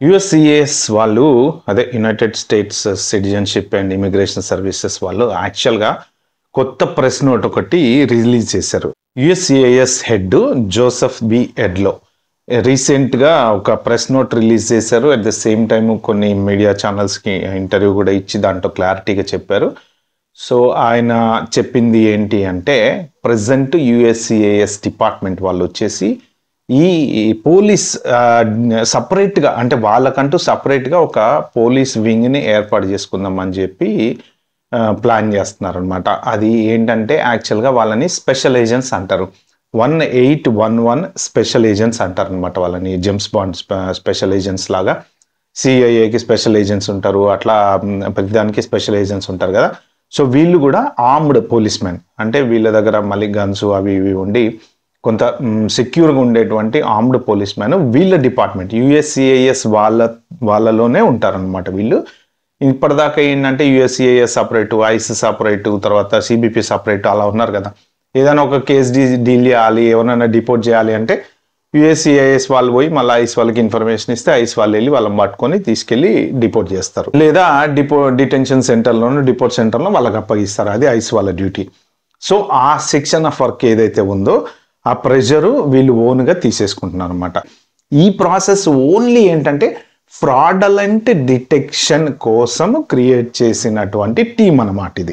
యుఎస్సిఎస్ వాళ్ళు అదే United states citizenship and immigration services వాళ్ళు యాక్చువల్గా కొత్త ప్రెస్ నోట్ ఒకటి రిలీజ్ చేశారు. యుఎస్సిఐఎస్ హెడ్ జోసెఫ్ బి ఎడ్లో రీసెంట్గా ఒక ప్రెస్ నోట్ రిలీజ్ చేశారు. అట్ ద సేమ్ టైం కొన్ని మీడియా ఛానల్స్కి ఇంటర్వ్యూ కూడా ఇచ్చి దాంట్లో క్లారిటీగా చెప్పారు. సో ఆయన చెప్పింది ఏంటి అంటే, ప్రజెంట్ యుఎస్సిఐఎస్ డిపార్ట్మెంట్ వాళ్ళు వచ్చేసి ఈ పోలీస్ సపరేట్గా అంటే వాళ్ళకంటూ సపరేట్గా ఒక పోలీస్ వింగ్ని ఏర్పాటు చేసుకుందాం అని చెప్పి ప్లాన్ చేస్తున్నారు అనమాట. అది ఏంటంటే యాక్చువల్గా వాళ్ళని స్పెషల్ ఏజెంట్స్ అంటారు. 1811 స్పెషల్ ఏజెంట్స్ అంటారు అనమాట వాళ్ళని. జేమ్స్ బాండ్ స్పెషల్ ఏజెంట్స్ లాగా సిఐఏకి స్పెషల్ ఏజెంట్స్ ఉంటారు, అట్లా ప్రతిదానికి స్పెషల్ ఏజెంట్స్ ఉంటారు కదా. సో వీళ్ళు కూడా ఆర్మ్డ్ పోలీస్ మెన్, అంటే వీళ్ళ దగ్గర మళ్ళీ గన్స్ అవి ఇవి ఉండి కొంత సెక్యూర్గా ఉండేటువంటి ఆర్మ్డ్ పోలీస్ మ్యాన్ వీళ్ళ డిపార్ట్మెంట్ యుఎస్సిఐఎస్ వాళ్ళలోనే ఉంటారనమాట. వీళ్ళు ఇప్పటిదాకా ఏంటంటే యుఎస్సిఐఎస్ సపరేటు, ఐస్ సపరేటు, తర్వాత సిబిపి సపరేటు అలా ఉన్నారు కదా. ఏదైనా ఒక కేసు డీల్ చేయాలి, ఎవరైనా డిపోర్ట్ చేయాలి అంటే యుఎస్సిఐఎస్ వాళ్ళు పోయి మళ్ళీ ఐస్ వాళ్ళకి ఇన్ఫర్మేషన్ ఇస్తే ఐస్ వాళ్ళు వెళ్ళి వాళ్ళని పట్టుకొని తీసుకెళ్లి డిపోర్ట్ చేస్తారు, లేదా డిటెన్షన్ సెంటర్లోనూ డిపోర్ట్ సెంటర్లో వాళ్ళకి అప్పగిస్తారు. అది ఐస్ వాళ్ళ డ్యూటీ. సో ఆ సెక్షన్ ఆఫ్ వర్క్ ఏదైతే ఉందో ఆ ప్రెషరు వీళ్ళు ఓన్గా తీసేసుకుంటున్నారు అనమాట. ఈ ప్రాసెస్ ఓన్లీ ఏంటంటే ఫ్రాడలెంట్ డిటెక్షన్ కోసం క్రియేట్ చేసినటువంటి టీం అన్నమాట ఇది.